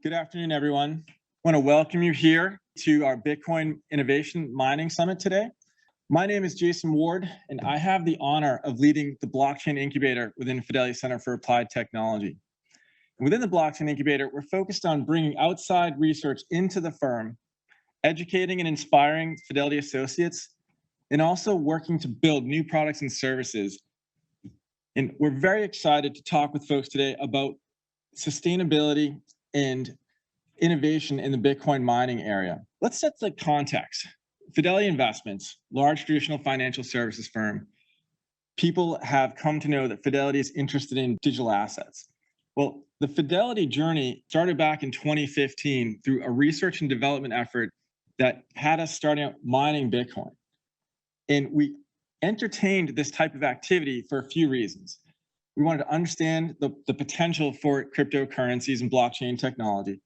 Good afternoon, everyone. I want to welcome you here to our Bitcoin Innovation Mining Summit today. My name is Jason Ward, and I have the honor of leading the blockchain incubator within Fidelity Center for Applied Technology. Within the blockchain incubator, we're focused on bringing outside research into the firm, educating and inspiring Fidelity associates, and also working to build new products and services. And we're very excited to talk with folks today about sustainability and innovation in the Bitcoin mining area. Let's set the context. Fidelity Investments, large traditional financial services firm. People have come to know that Fidelity is interested in digital assets. Well, the Fidelity journey started back in 2015 through a research and development effort that had us starting out mining Bitcoin. And we entertained this type of activity for a few reasons. We wanted to understand the potential for cryptocurrencies and blockchain technology.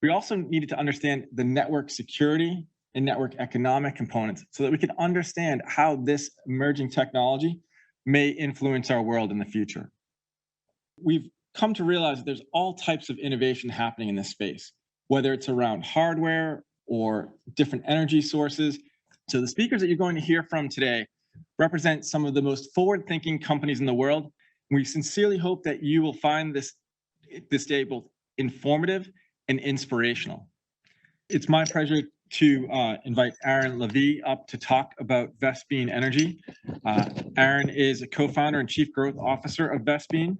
We also needed to understand the network security and network economic components so that we could understand how this emerging technology may influence our world in the future. We've come to realize that there's all types of innovation happening in this space, whether it's around hardware or different energy sources. So the speakers that you're going to hear from today represent some of the most forward-thinking companies in the world. We sincerely hope that you will find this day both informative and inspirational. It's my pleasure to invite Aaron Lavee up to talk about Vespene Energy. Aaron is a co-founder and chief growth officer of Vespene.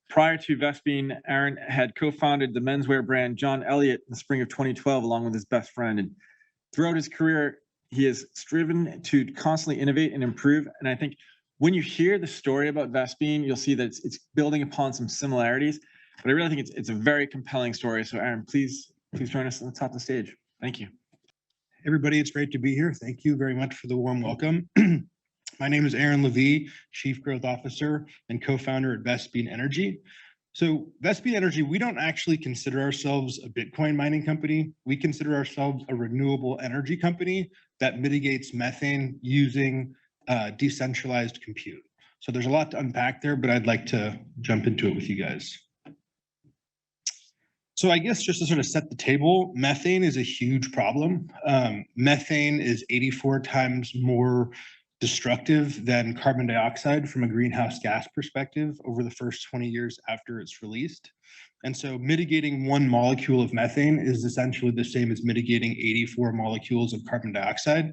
Prior to Vespene, Aaron had co-founded the menswear brand John Elliott in the spring of 2012, along with his best friend. And throughout his career, he has striven to constantly innovate and improve. And I think when you hear the story about Vespene, you'll see that it's building upon some similarities, but I really think it's a very compelling story. So Aaron, please join us on the top of the stage. Thank you. Everybody, it's great to be here. Thank you very much for the warm welcome. My name is Aaron Lavee, Chief Growth Officer and co-founder at Vespene Energy. So Vespene Energy, we don't actually consider ourselves a Bitcoin mining company. We consider ourselves a renewable energy company that mitigates methane using decentralized compute. So there's a lot to unpack there, but I'd like to jump into it with you guys. So I guess just to sort of set the table, methane is a huge problem. Methane is 84 times more destructive than carbon dioxide from a greenhouse gas perspective over the first 20 years after it's released. And so mitigating one molecule of methane is essentially the same as mitigating 84 molecules of carbon dioxide.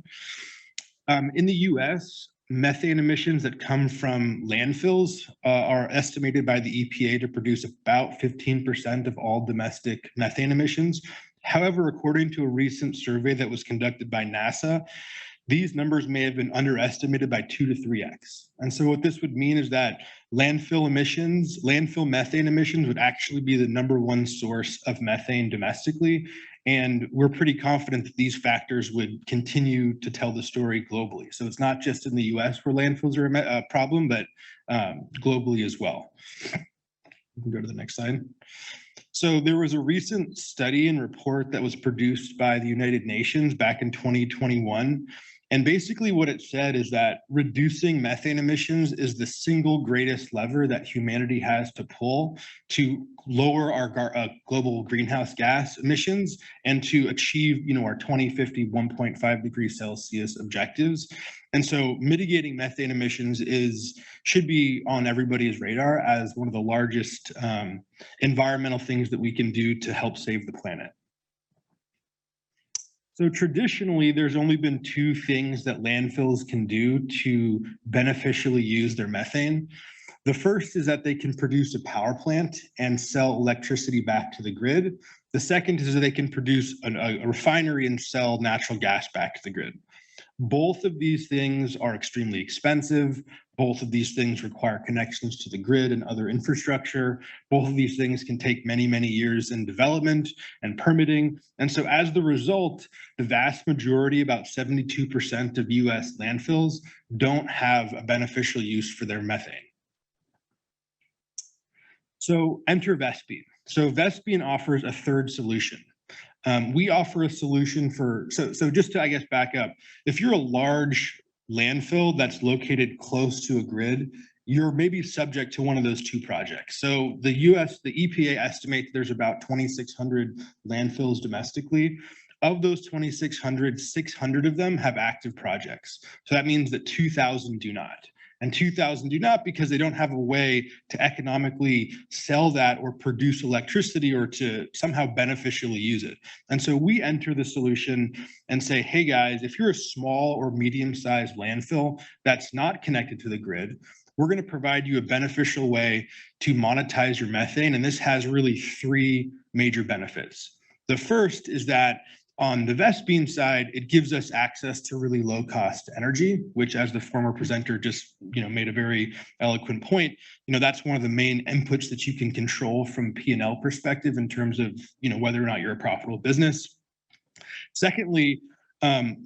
In the US, methane emissions that come from landfills are estimated by the EPA to produce about 15% of all domestic methane emissions. However, according to a recent survey that was conducted by NASA, these numbers may have been underestimated by 2 to 3x. And so what this would mean is that landfill methane emissions would actually be the #1 source of methane domestically. And we're pretty confident that these factors would continue to tell the story globally. So it's not just in the US where landfills are a problem, but globally as well. We can go to the next slide. So there was a recent study and report that was produced by the United Nations back in 2021. And basically what it said is that reducing methane emissions is the single greatest lever that humanity has to pull to lower our global greenhouse gas emissions and to achieve, our 2050 1.5 degrees Celsius objectives. And so mitigating methane emissions should be on everybody's radar as one of the largest environmental things that we can do to help save the planet. So traditionally, there's only been 2 things that landfills can do to beneficially use their methane. The first is that they can produce a power plant and sell electricity back to the grid. The second is that they can produce a refinery and sell natural gas back to the grid. Both of these things are extremely expensive. Both of these things require connections to the grid and other infrastructure. Both of these things can take many, many years in development and permitting. And so as the result, the vast majority, about 72% of US landfills, don't have a beneficial use for their methane. So enter Vespene. So Vespene offers a third solution. We offer a solution so just to, I guess, back up, if you're a large landfill that's located close to a grid, you're maybe subject to one of those two projects. So the EPA estimates there's about 2,600 landfills domestically. Of those 2,600, 600 of them have active projects. So that means that 2,000 do not. And 2,000 do not because they don't have a way to economically sell that or produce electricity or to somehow beneficially use it. And so we enter the solution and say, hey guys, if you're a small or medium-sized landfill that's not connected to the grid, we're going to provide you a beneficial way to monetize your methane. And this has really three major benefits. The first is that on the Vespene side, it gives us access to really low cost energy, which, as the former presenter just made a very eloquent point, that's one of the main inputs that you can control from P&L perspective in terms of whether or not you're a profitable business. Secondly,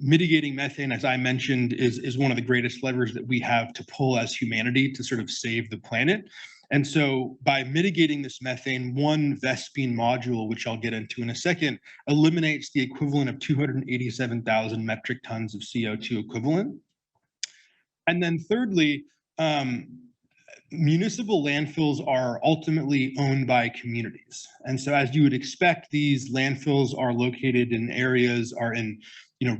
mitigating methane, as I mentioned, is one of the greatest levers that we have to pull as humanity to sort of save the planet. And so by mitigating this methane, one Vespene module, which I'll get into in a second, eliminates the equivalent of 287,000 metric tons of CO2 equivalent. And then thirdly, municipal landfills are ultimately owned by communities. And so as you would expect, these landfills are located in areas, are in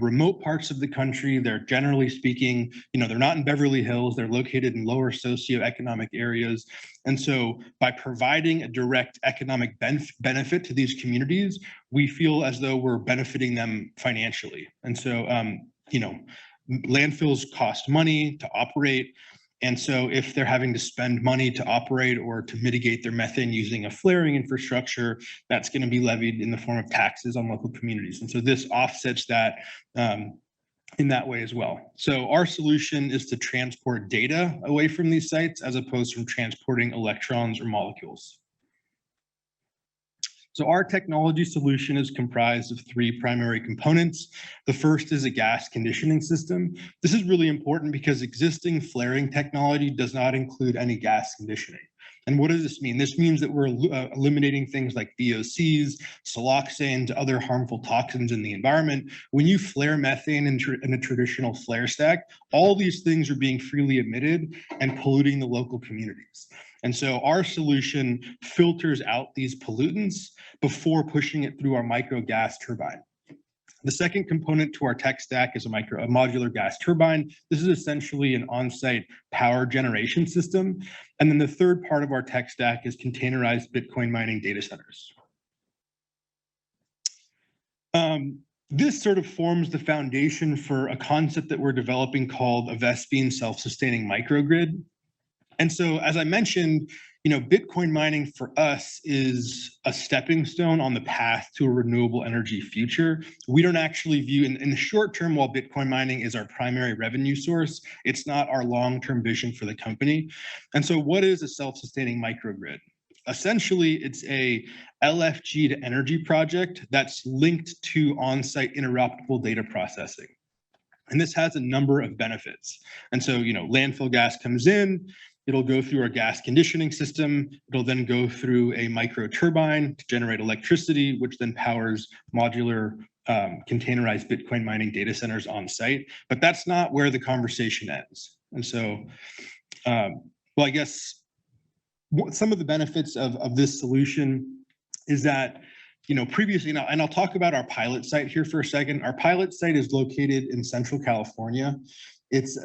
remote parts of the country. They're generally speaking, they're not in Beverly Hills. They're located in lower socioeconomic areas. And so by providing a direct economic benefit to these communities, we feel as though we're benefiting them financially. And so, landfills cost money to operate. And so if they're having to spend money to operate or to mitigate their methane using a flaring infrastructure, that's going to be levied in the form of taxes on local communities. And so this offsets that in that way as well. So our solution is to transport data away from these sites as opposed from transporting electrons or molecules. So our technology solution is comprised of three primary components. The first is a gas conditioning system. This is really important because existing flaring technology does not include any gas conditioning. And what does this mean? This means that we're eliminating things like VOCs, siloxanes, other harmful toxins in the environment. When you flare methane in a traditional flare stack, all these things are being freely emitted and polluting the local communities. And so our solution filters out these pollutants before pushing it through our micro gas turbine. The second component to our tech stack is a modular gas turbine. This is essentially an on-site power generation system. And then the third part of our tech stack is containerized Bitcoin mining data centers. This sort of forms the foundation for a concept that we're developing called a Vespene self-sustaining microgrid. And so, as I mentioned, Bitcoin mining for us is a stepping stone on the path to a renewable energy future. We don't actually view, in the short term, while Bitcoin mining is our primary revenue source, it's not our long-term vision for the company. And so what is a self-sustaining microgrid? Essentially, it's a LFG to energy project that's linked to on-site interoperable data processing. And this has a number of benefits. And so, landfill gas comes in, it'll go through our gas conditioning system. It'll then go through a micro turbine to generate electricity, which then powers modular containerized Bitcoin mining data centers on site. But that's not where the conversation ends. And so, I guess some of the benefits of this solution is that, previously, and I'll talk about our pilot site here for a second. Our pilot site is located in Central California. It's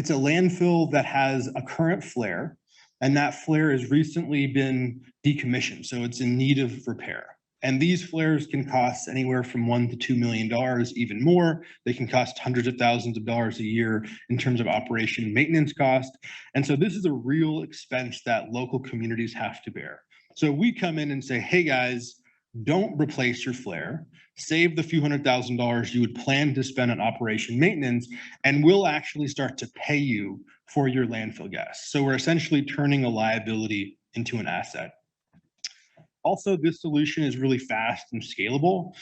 a landfill that has a current flare, and that flare has recently been decommissioned, so it's in need of repair. And these flares can cost anywhere from $1 to $2 million, even more. They can cost hundreds of thousands of dollars a year in terms of operation and maintenance cost. And so this is a real expense that local communities have to bear. So we come in and say, hey guys, don't replace your flare, save the few $100,000 you would plan to spend on operation maintenance, and we'll actually start to pay you for your landfill gas. So we're essentially turning a liability into an asset. Also, this solution is really fast and scalable.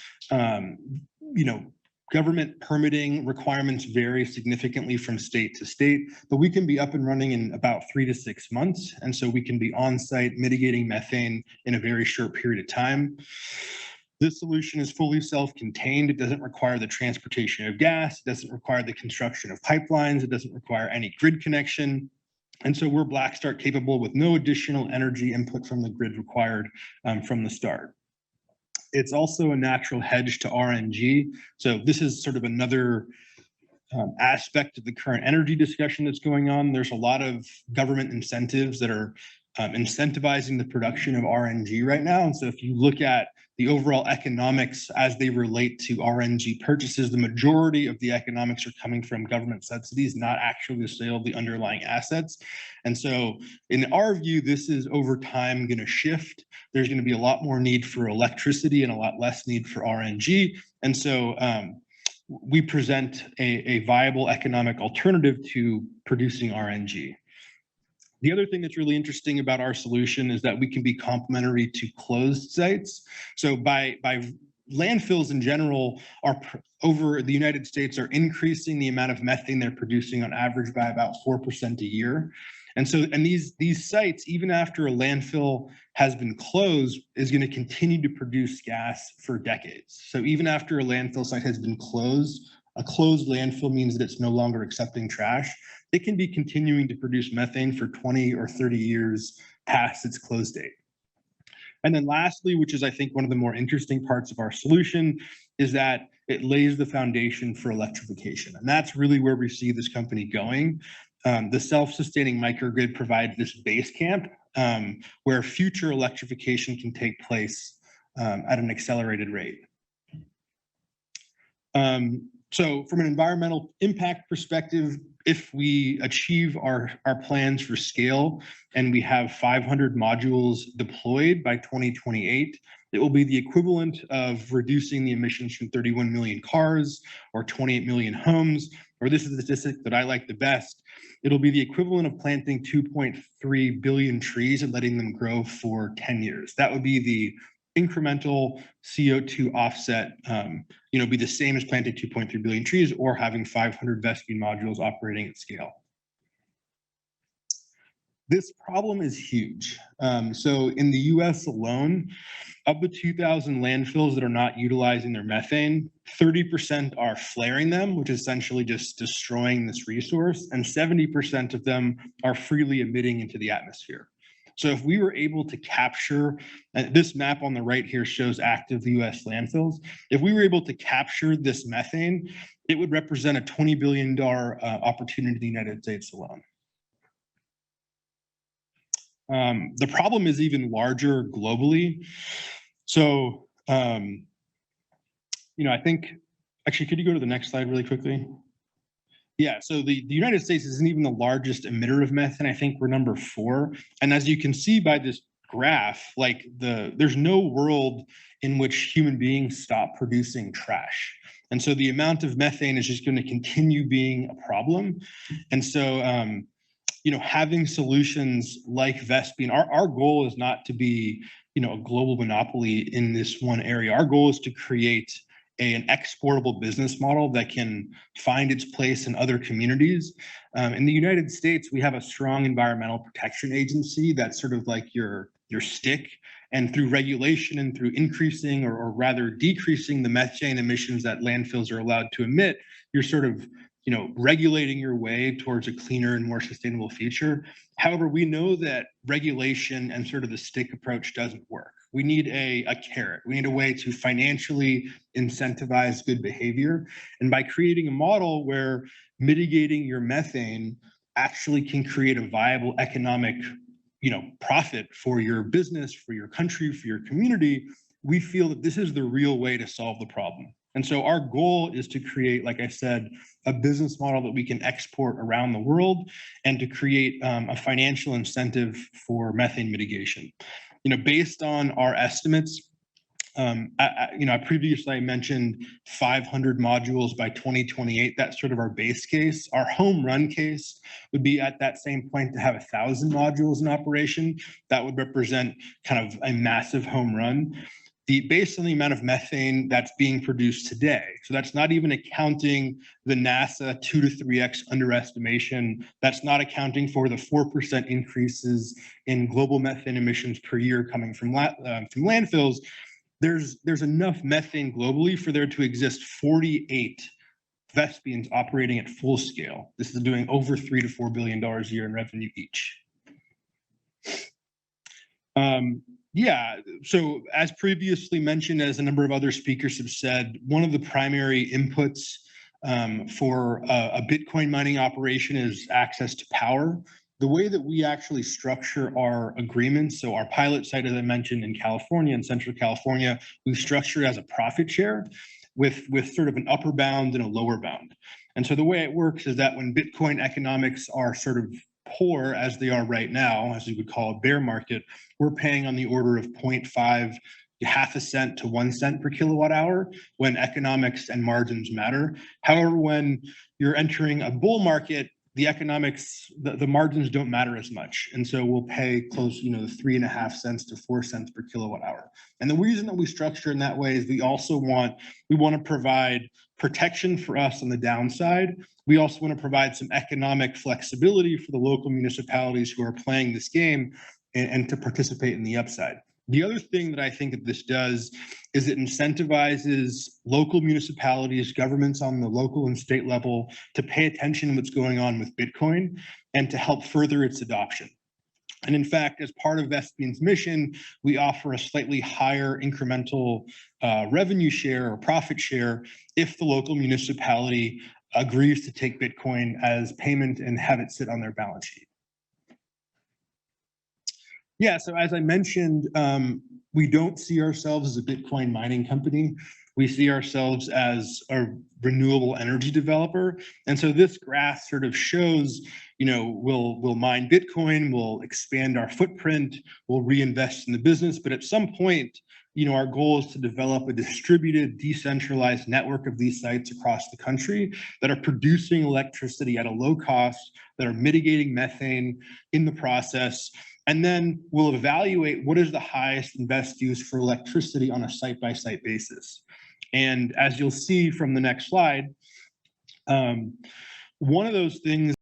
Government permitting requirements vary significantly from state to state, but we can be up and running in about 3 to 6 months. And so we can be on site mitigating methane in a very short period of time. This solution is fully self-contained. It doesn't require the transportation of gas. It doesn't require the construction of pipelines. It doesn't require any grid connection. And so we're black start capable with no additional energy input from the grid required from the start. It's also a natural hedge to RNG. So this is sort of another aspect of the current energy discussion that's going on. There's a lot of government incentives that are incentivizing the production of RNG right now. And so if you look at the overall economics as they relate to RNG purchases, the majority of the economics are coming from government subsidies, not actually the sale of the underlying assets. And so in our view, this is over time going to shift. There's going to be a lot more need for electricity and a lot less need for RNG. And so we present a viable economic alternative to producing RNG. The other thing that's really interesting about our solution is that we can be complementary to closed sites. So by landfills in general are over the United States are increasing the amount of methane they're producing on average by about 4% a year. And so, and these sites, even after a landfill has been closed, is going to continue to produce gas for decades. So even after a landfill site has been closed, a closed landfill means that it's no longer accepting trash. It can be continuing to produce methane for 20 or 30 years past its close date. And then lastly, which is I think one of the more interesting parts of our solution, is that it lays the foundation for electrification. And that's really where we see this company going. The self-sustaining microgrid provides this base camp where future electrification can take place at an accelerated rate. So from an environmental impact perspective, if we achieve our plans for scale and we have 500 modules deployed by 2028, it will be the equivalent of reducing the emissions from 31 million cars or 28 million homes, or this is the statistic that I like the best. It'll be the equivalent of planting 2.3 billion trees and letting them grow for 10 years. That would be the incremental CO2 offset, be the same as planting 2.3 billion trees or having 500 Vespine modules operating at scale. This problem is huge. So in the US alone, of the 2,000 landfills that are not utilizing their methane, 30% are flaring them, which is essentially just destroying this resource, and 70% of them are freely emitting into the atmosphere. So if we were able to capture, this map on the right here shows active US landfills. If we were able to capture this methane, it would represent a $20 billion opportunity in the United States alone. The problem is even larger globally. So, I think, actually, could you go to the next slide really quickly? Yeah, so the United States isn't even the largest emitter of methane. I think we're number 4. And as you can see by this graph, like there's no world in which human beings stop producing trash. And so the amount of methane is just going to continue being a problem. And so, having solutions like Vespene, our goal is not to be, a global monopoly in this one area. Our goal is to create an exportable business model that can find its place in other communities. In the United States, we have a strong environmental protection agency that's sort of like your stick. And through regulation and through increasing or rather decreasing the methane emissions that landfills are allowed to emit, you're sort of regulating your way towards a cleaner and more sustainable future. However, we know that regulation and sort of the stick approach doesn't work. We need a carrot. We need a way to financially incentivize good behavior. And by creating a model where mitigating your methane actually can create a viable economic, profit for your business, for your country, for your community, we feel that this is the real way to solve the problem. And so our goal is to create, like I said, a business model that we can export around the world and to create a financial incentive for methane mitigation. Based on our estimates, previously I mentioned 500 modules by 2028. That's sort of our base case. Our home run case would be at that same point to have 1,000 modules in operation. That would represent kind of a massive home run. Based on the amount of methane that's being produced today. So that's not even accounting the NASA 2 to 3x underestimation. That's not accounting for the 4% increases in global methane emissions per year coming from landfills. There's enough methane globally for there to exist 48 Vespine's operating at full scale. This is doing over $3 to $4 billion a year in revenue each. Yeah, so as previously mentioned, as a number of other speakers have said, one of the primary inputs for a Bitcoin mining operation is access to power. The way that we actually structure our agreements, so our pilot site, as I mentioned, in California, in Central California, we structure it as a profit share with sort of an upper bound and a lower bound. And so the way it works is that when Bitcoin economics are sort of poor, as they are right now, as we would call a bear market, we're paying on the order of 0.5, half a cent to 1 cent per kilowatt hour when economics and margins matter. However, when you're entering a bull market, the economics, the margins don't matter as much. And so we'll pay close, 3.5 cents to 4 cents per kilowatt hour. And the reason that we structure in that way is we want to provide protection for us on the downside. We also want to provide some economic flexibility for the local municipalities who are playing this game and to participate in the upside. The other thing that I think that this does is it incentivizes local municipalities, governments on the local and state level to pay attention to what's going on with Bitcoin and to help further its adoption. And in fact, as part of Vespine's mission, we offer a slightly higher incremental revenue share or profit share if the local municipality agrees to take Bitcoin as payment and have it sit on their balance sheet. Yeah, so as I mentioned, we don't see ourselves as a Bitcoin mining company. We see ourselves as a renewable energy developer. And so this graph sort of shows, we'll mine Bitcoin, we'll expand our footprint, we'll reinvest in the business. But at some point, our goal is to develop a distributed, decentralized network of these sites across the country that are producing electricity at a low cost, that are mitigating methane in the process. And then we'll evaluate what is the highest and best use for electricity on a site-by-site basis. And as you'll see from the next slide, one of those things